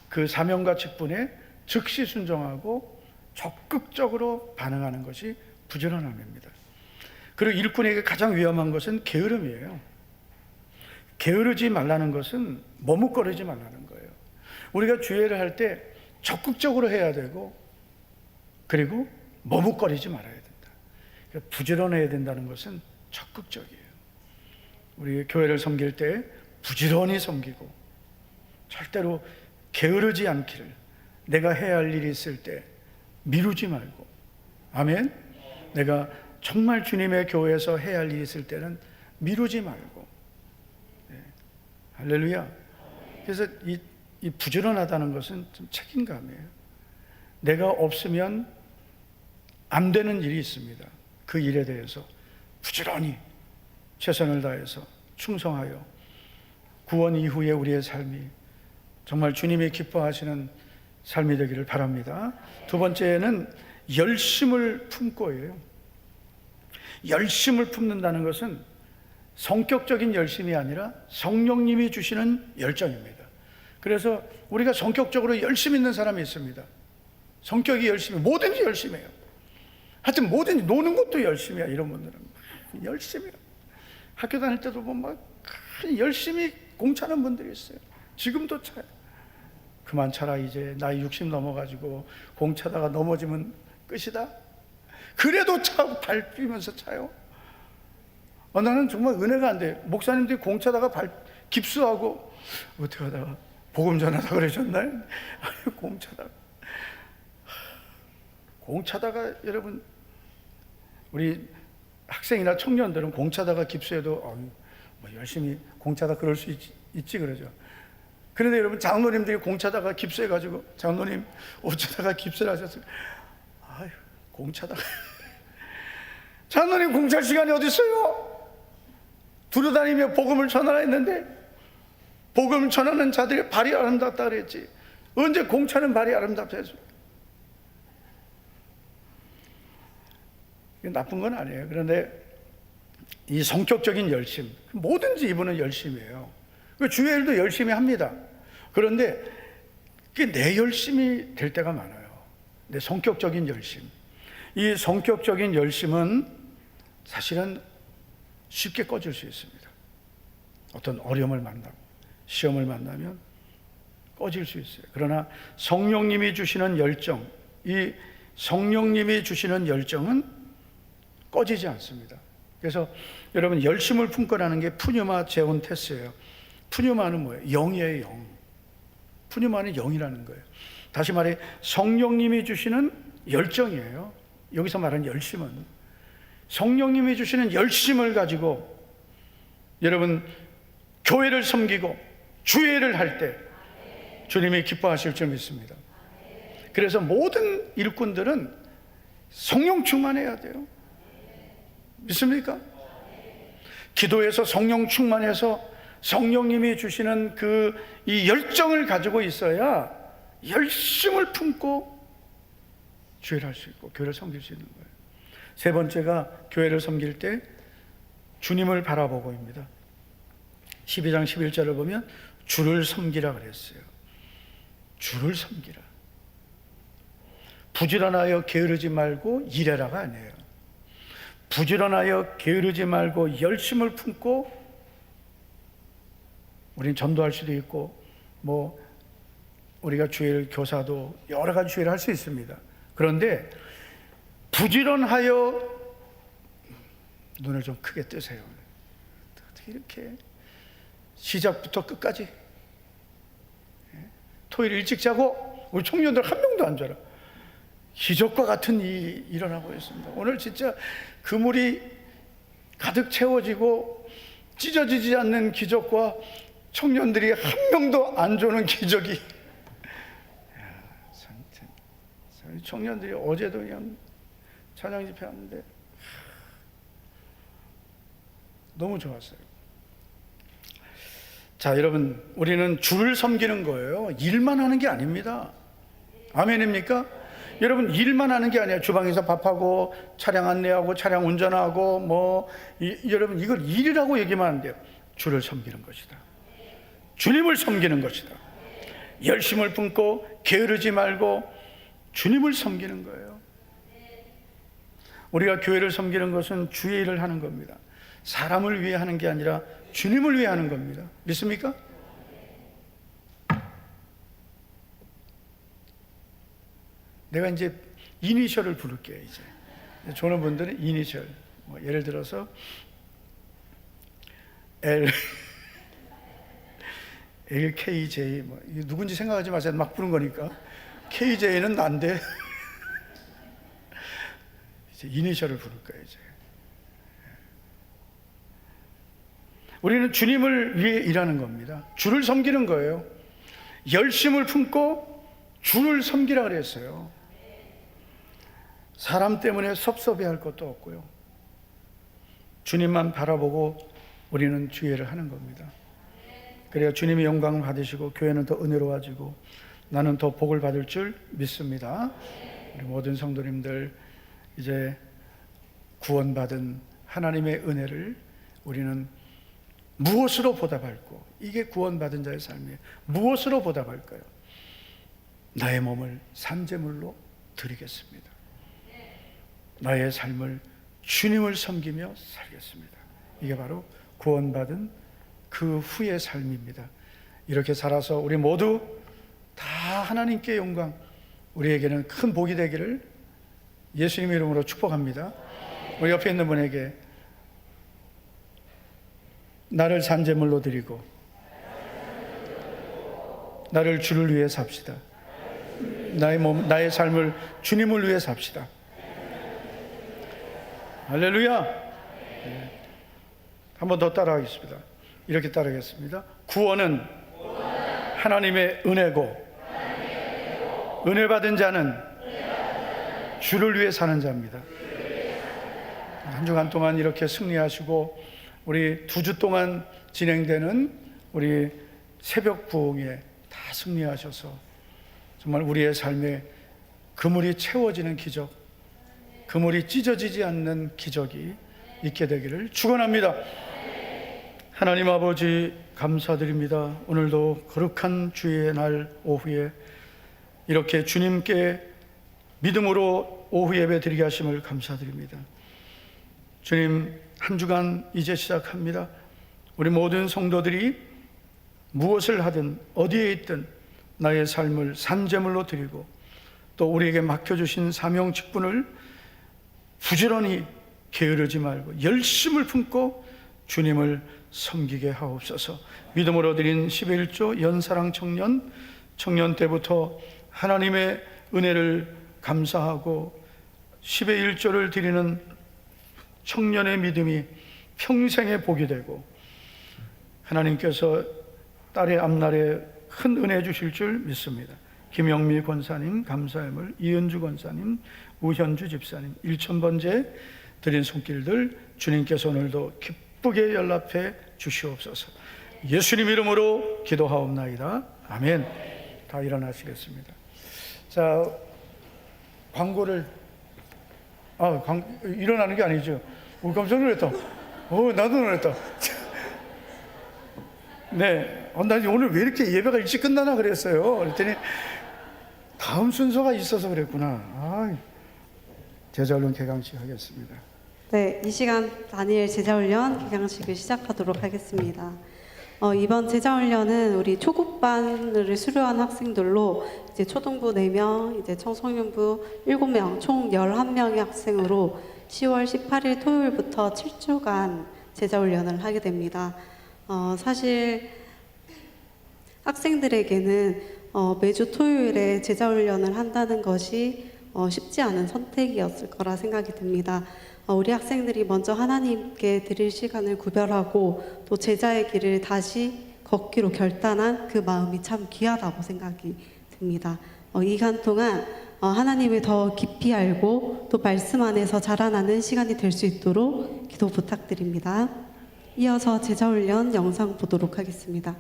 그 사명과 직분에 즉시 순종하고 적극적으로 반응하는 것이 부지런함입니다. 그리고 일꾼에게 가장 위험한 것은 게으름이에요. 게으르지 말라는 것은 머뭇거리지 말라는 거예요. 우리가 주의를 할 때 적극적으로 해야 되고, 그리고 머뭇거리지 말아야 된다. 그러니까 부지런해야 된다는 것은 적극적이에요. 우리 교회를 섬길 때 부지런히 섬기고 절대로 게으르지 않기를, 내가 해야 할 일이 있을 때 미루지 말고, 아멘. 내가 정말 주님의 교회에서 해야 할 일이 있을 때는 미루지 말고. 할렐루야. 그래서 이 부지런하다는 것은 좀 책임감이에요. 내가 없으면 안 되는 일이 있습니다. 그 일에 대해서 부지런히 최선을 다해서 충성하여 구원 이후에 우리의 삶이 정말 주님이 기뻐하시는 삶이 되기를 바랍니다. 두 번째는 열심을 품고예요. 열심을 품는다는 것은 성격적인 열심이 아니라 성령님이 주시는 열정입니다. 그래서 우리가 성격적으로 열심히 있는 사람이 있습니다. 성격이 열심히, 뭐든지 열심히 해요. 하여튼 뭐든지, 노는 것도 열심히 해요. 이런 분들은 열심히 해요. 학교 다닐 때도 보면 열심히 공차는 분들이 있어요. 지금도 차요. 그만 차라, 이제 나이 60 넘어가지고 공차다가 넘어지면 끝이다. 그래도 차고 밟히면서 차요. 나는 정말 은혜가 안 돼요. 목사님들이 공차다가 깁스하고 어떻게 하다가 복음 전하다 그러셨나요? 공차다가 여러분, 우리 학생이나 청년들은 공차다가 깁스해도 뭐 열심히 공차다 그럴 수 있지 그러죠. 그런데 여러분, 장로님들이 공차다가 깁스해가지고, 장로님 어쩌다가 깁스를 하셨어요? 공차다가 장로님 공차할 시간이 어디 있어요? 두루다니며 복음을 전하라 했는데, 복음을 전하는 자들의 발이 아름답다 그랬지, 언제 공차는 발이 아름답다 했어요? 이게 나쁜 건 아니에요. 그런데 이 성격적인 열심, 뭐든지 이분은 열심이에요. 주일도 열심히 합니다. 그런데 그게 내 열심이 될 때가 많아요. 내 성격적인 열심. 이 성격적인 열심은 사실은 쉽게 꺼질 수 있습니다. 어떤 어려움을 만나고 시험을 만나면 꺼질 수 있어요. 그러나 성령님이 주시는 열정, 이 성령님이 주시는 열정은 꺼지지 않습니다. 그래서 여러분, 열심을 품고라는 게 푸뉴마 제온테스예요. 푸뉴마는 뭐예요? 영이에요, 영. 푸뉴마는 영이라는 거예요. 다시 말해 성령님이 주시는 열정이에요. 여기서 말하는 열심은 성령님이 주시는 열심을 가지고 여러분 교회를 섬기고 주일을 할 때 주님이 기뻐하실 줄 믿습니다. 그래서 모든 일꾼들은 성령 충만해야 돼요. 믿습니까? 기도에서 성령 충만해서 성령님이 주시는 이 열정을 가지고 있어야 열심을 품고 주일을 할 수 있고 교회를 섬길 수 있는 거예요. 세 번째가 교회를 섬길 때 주님을 바라보고입니다. 12장 11절을 보면 주를 섬기라 그랬어요. 주를 섬기라. 부지런하여 게으르지 말고 일해라가 아니에요. 부지런하여 게으르지 말고 열심을 품고, 우린 전도할 수도 있고 뭐 우리가 주일 교사도 여러 가지 주일을 할 수 있습니다. 그런데 부지런하여, 눈을 좀 크게 뜨세요. 어떻게 이렇게 시작부터 끝까지 토요일 일찍 자고 우리 청년들 한 명도 안 자라. 기적과 같은 일이 일어나고 있습니다. 오늘 진짜 그물이 가득 채워지고 찢어지지 않는 기적과 청년들이 한 명도 안 조는 기적이, 청년들이 어제도 그냥 찬양 집회 하는데 너무 좋았어요. 자, 여러분, 우리는 주를 섬기는 거예요. 일만 하는 게 아닙니다. 아멘입니까? 여러분, 일만 하는 게 아니에요. 주방에서 밥하고 차량 안내하고 차량 운전하고 여러분, 이걸 일이라고 얘기만 안 돼요. 주를 섬기는 것이다. 주님을 섬기는 것이다. 열심을 품고 게으르지 말고 주님을 섬기는 거예요. 우리가 교회를 섬기는 것은 주의 일을 하는 겁니다. 사람을 위해 하는 게 아니라 주님을 위해 하는 겁니다. 믿습니까? 내가 이제 이니셜을 부를게요. 이제 조는 분들은 이니셜, 예를 들어서 LKJ, 누군지 생각하지 마세요. 막 부른 거니까. KJ는 안 돼. 이제 이니셜을 부를 거예요. 이제 우리는 주님을 위해 일하는 겁니다. 주를 섬기는 거예요. 열심을 품고 주를 섬기라 그랬어요. 사람 때문에 섭섭해할 것도 없고요. 주님만 바라보고 우리는 주의를 하는 겁니다. 그래야 주님이 영광을 받으시고 교회는 더 은혜로워지고 나는 더 복을 받을 줄 믿습니다. 우리 모든 성도님들, 이제 구원받은 하나님의 은혜를 우리는 무엇으로 보답할까? 이게 구원받은 자의 삶이에요. 무엇으로 보답할까요? 나의 몸을 산제물로 드리겠습니다. 나의 삶을 주님을 섬기며 살겠습니다. 이게 바로 구원받은 그 후의 삶입니다. 이렇게 살아서 우리 모두 다 하나님께 영광, 우리에게는 큰 복이 되기를 예수님 이름으로 축복합니다. 우리 옆에 있는 분에게 나를 산제물로 드리고 나를 주를 위해 삽시다. 나의 몸, 나의 삶을 주님을 위해 삽시다. 할렐루야. 네. 한 번 더 따라하겠습니다. 이렇게 따라하겠습니다. 구원은 하나님의 은혜고 은혜 받은 자는 주를 위해 사는 자입니다. 한 주간 동안 이렇게 승리하시고 우리 2주 동안 진행되는 우리 새벽 부흥에 다 승리하셔서 정말 우리의 삶에 그물이 채워지는 기적, 그물이 찢어지지 않는 기적이 있게 되기를 축원합니다. 하나님 아버지 감사드립니다. 오늘도 거룩한 주의 날 오후에 이렇게 주님께 믿음으로 오후 예배 드리게 하심을 감사드립니다. 주님, 한 주간 이제 시작합니다. 우리 모든 성도들이 무엇을 하든 어디에 있든 나의 삶을 산제물로 드리고 또 우리에게 맡겨주신 사명 직분을 부지런히 게으르지 말고 열심을 품고 주님을 섬기게 하옵소서. 믿음으로 드린 11조 연사랑 청년 때부터 하나님의 은혜를 감사하고 10의 1조를 드리는 청년의 믿음이 평생의 복이 되고 하나님께서 딸의 앞날에 큰 은혜 주실 줄 믿습니다. 김영미 권사님 감사함을, 이은주 권사님, 우현주 집사님 1000번째 드린 손길들 주님께서 오늘도 기쁘게 연락해 주시옵소서. 예수님 이름으로 기도하옵나이다. 아멘. 다 일어나시겠습니다. 자, 광고를 일어나는 게 아니죠. 깜짝 놀랐다. 나도 놀랐다. 네, 나 오늘 왜 이렇게 예배가 일찍 끝나나 그랬어요. 그랬더니 다음 순서가 있어서 그랬구나. 제자훈련 개강식 하겠습니다. 네, 이 시간 다니엘 제자훈련 개강식을 시작하도록 하겠습니다. 이번 제자훈련은 우리 초급반을 수료한 학생들로 이제 초등부 4명, 이제 청소년부 7명, 총 11명의 학생으로 10월 18일 토요일부터 7주간 제자훈련을 하게 됩니다. 사실 학생들에게는 매주 토요일에 제자훈련을 한다는 것이 쉽지 않은 선택이었을 거라 생각이 듭니다. 우리 학생들이 먼저 하나님께 드릴 시간을 구별하고 또 제자의 길을 다시 걷기로 결단한 그 마음이 참 귀하다고 생각이 듭니다. 이 기간 동안 하나님을 더 깊이 알고 또 말씀 안에서 자라나는 시간이 될 수 있도록 기도 부탁드립니다. 이어서 제자훈련 영상 보도록 하겠습니다.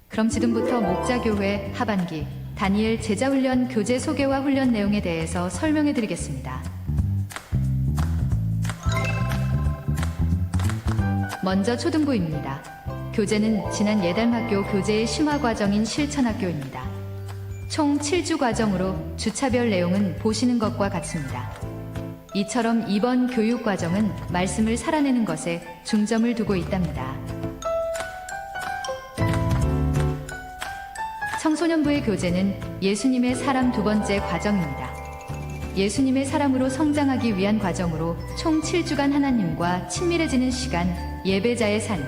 그럼 지금부터 목자교회 하반기 다니엘 제자훈련 교재 소개와 훈련 내용에 대해서 설명해 드리겠습니다. 먼저 초등부입니다. 교재는 지난 예달학교 교재의 심화 과정인 실천학교입니다. 총 7주 과정으로 주차별 내용은 보시는 것과 같습니다. 이처럼 이번 교육 과정은 말씀을 살아내는 것에 중점을 두고 있답니다. 청소년부의 교재는 예수님의 사람 2번째 과정입니다. 예수님의 사람으로 성장하기 위한 과정으로 총 7주간 하나님과 친밀해지는 시간, 예배자의 삶,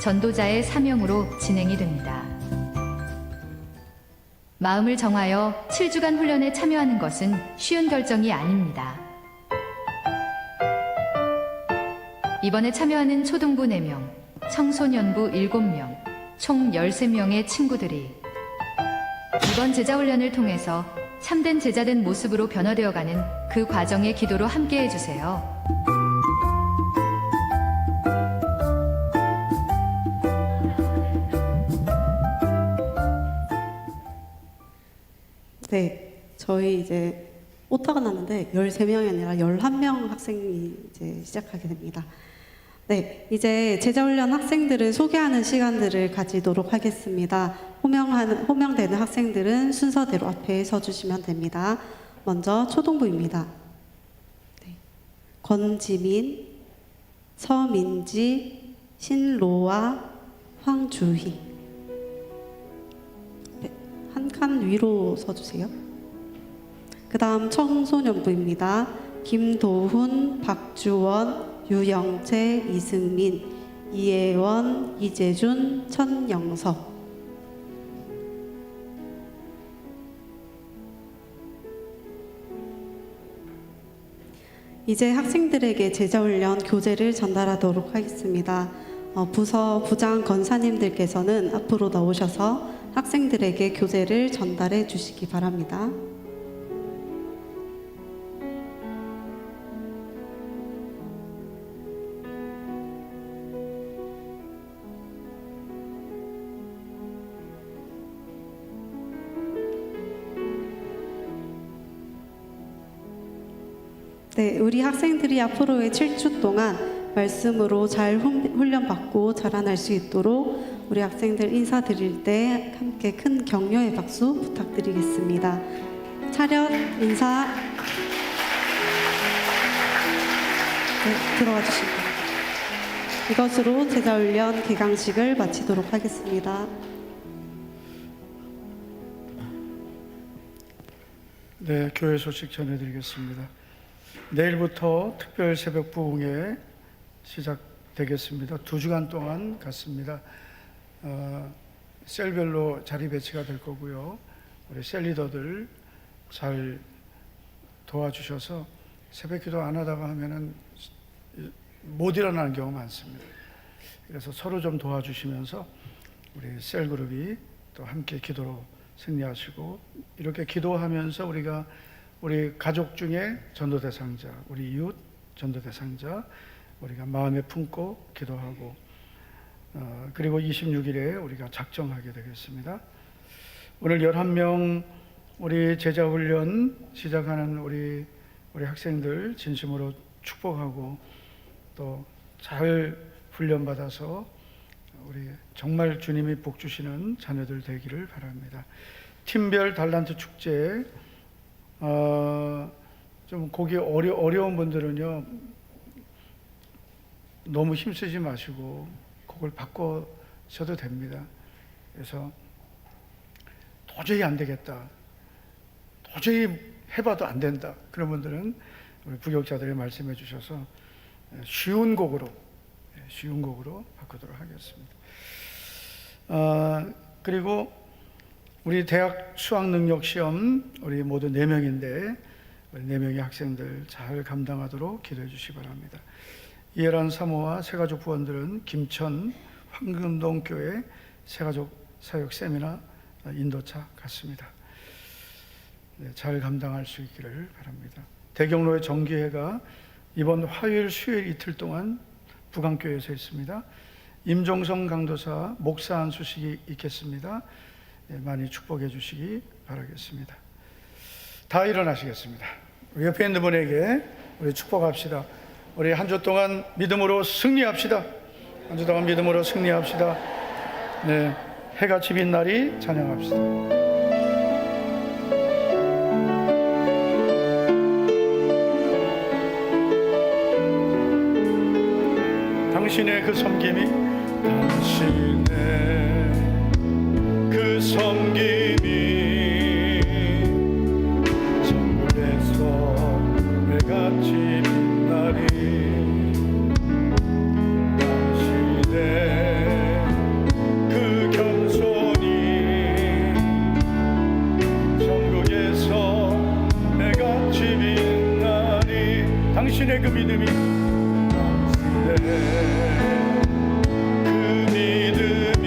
전도자의 사명으로 진행이 됩니다. 마음을 정하여 7주간 훈련에 참여하는 것은 쉬운 결정이 아닙니다. 이번에 참여하는 초등부 4명, 청소년부 7명, 총 13명의 친구들이 이번 제자훈련을 통해서 참된 제자된 모습으로 변화되어가는 그 과정의 기도로 함께 해주세요. 네, 저희 이제 오타가 났는데 13명이 아니라 11명 학생이 이제 시작하게 됩니다. 네, 이제 제자훈련 학생들을 소개하는 시간들을 가지도록 하겠습니다. 호명되는 학생들은 순서대로 앞에 서주시면 됩니다. 먼저 초등부입니다. 네. 권지민, 서민지, 신로아, 황주희. 네, 한 칸 위로 서주세요. 그 다음 청소년부입니다. 김도훈, 박주원, 유영채, 이승민, 이혜원, 이재준, 천영석. 이제 학생들에게 제자훈련 교재를 전달하도록 하겠습니다. 부서 부장 권사님들께서는 앞으로 나오셔서 학생들에게 교재를 전달해 주시기 바랍니다. 네, 우리 학생들이 앞으로의 7주 동안 말씀으로 잘 훈련받고 자라날 수 있도록 우리 학생들 인사드릴 때 함께 큰 격려의 박수 부탁드리겠습니다. 차렷 인사. 네, 들어와 주시고 이것으로 제자훈련 개강식을 마치도록 하겠습니다. 네, 교회 소식 전해드리겠습니다. 내일부터 특별 새벽 부흥회 시작되겠습니다. 2주간 동안 갔습니다. 셀별로 자리 배치가 될 거고요. 우리 셀 리더들 잘 도와주셔서 새벽 기도 안 하다가 하면은 못 일어나는 경우가 많습니다. 그래서 서로 좀 도와주시면서 우리 셀 그룹이 또 함께 기도로 승리하시고, 이렇게 기도하면서 우리 가족 중에 전도 대상자, 우리 이웃 전도 대상자 우리가 마음에 품고 기도하고, 그리고 26일에 우리가 작정하게 되겠습니다. 오늘 11명 우리 제자훈련 시작하는 우리 학생들 진심으로 축복하고, 또 잘 훈련받아서 우리 정말 주님이 복 주시는 자녀들 되기를 바랍니다. 팀별 달란트 축제, 좀 곡이 어려운 분들은요, 너무 힘쓰지 마시고 곡을 바꿔셔도 됩니다. 그래서 도저히 안 되겠다, 도저히 해봐도 안 된다, 그런 분들은 우리 부교육자들이 말씀해 주셔서 쉬운 곡으로 바꾸도록 하겠습니다. 그리고 우리 대학 수학능력시험 우리 모두 4명인데 우리 4명의 학생들 잘 감당하도록 기도해 주시기 바랍니다. 이해란 사모와 새가족 부원들은 김천 황금동 교회 새가족 사역 세미나 인도차 갔습니다. 네, 잘 감당할 수 있기를 바랍니다. 대경로의 정기회가 이번 화요일 수요일 이틀 동안 북한교회에서 있습니다. 임종성 강도사 목사한 소식이 있겠습니다. 네, 많이 축복해 주시기 바라겠습니다. 다 일어나시겠습니다. 우리 옆에 있는 분에게 우리 축복합시다. 우리 한 주 동안 믿음으로 승리합시다. 한 주 동안 믿음으로 승리합시다. 네, 해가 집인 날이 찬양합시다. 당신의 그 섬김이, 당신의 그 섬김이 천국에서 해같이 빛나리. 당신의 그 겸손이 천국에서 해같이 빛나리. 당신의 그 믿음이, 그 믿음이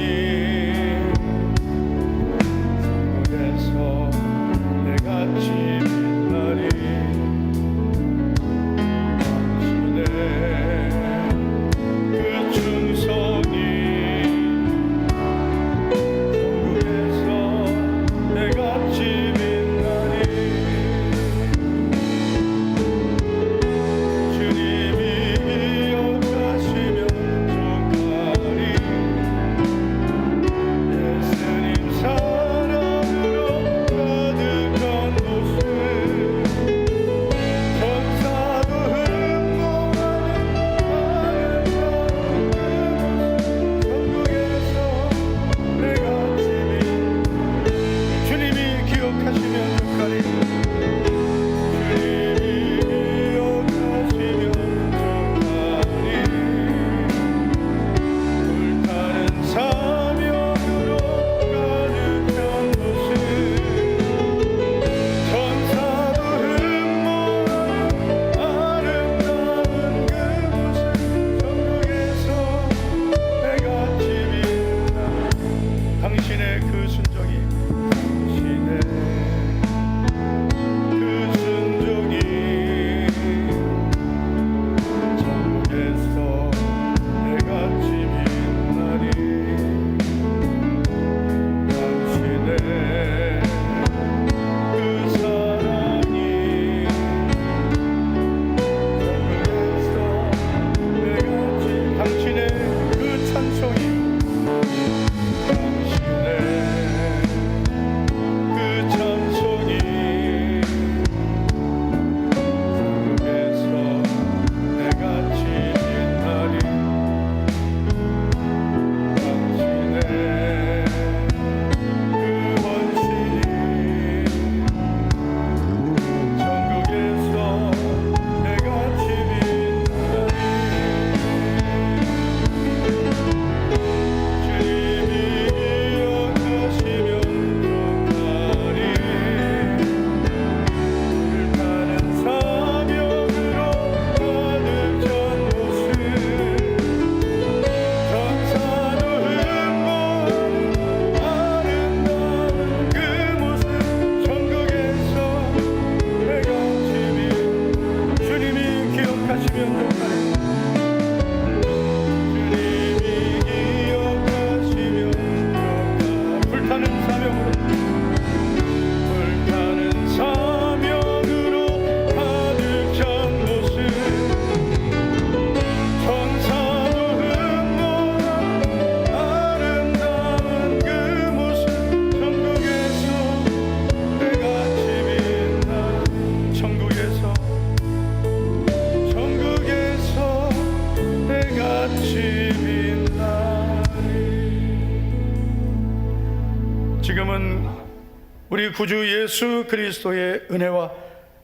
우리 구주 예수 그리스도의 은혜와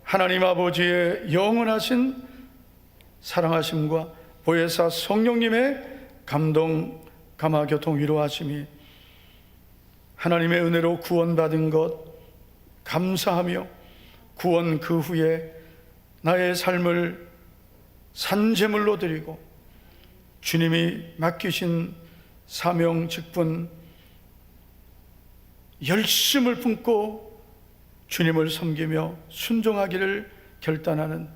하나님 아버지의 영원하신 사랑하심과 보혜사 성령님의 감동, 감화, 교통, 위로하심이 하나님의 은혜로 구원받은 것 감사하며 구원 그 후에 나의 삶을 산제물로 드리고 주님이 맡기신 사명 직분 열심을 품고 주님을 섬기며 순종하기를 결단하는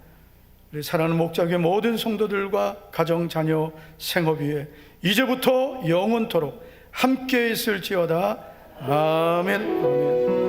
우리 사랑하는 목자교회 모든 성도들과 가정, 자녀, 생업 위에 이제부터 영원토록 함께 있을지어다. 아멘. 아멘.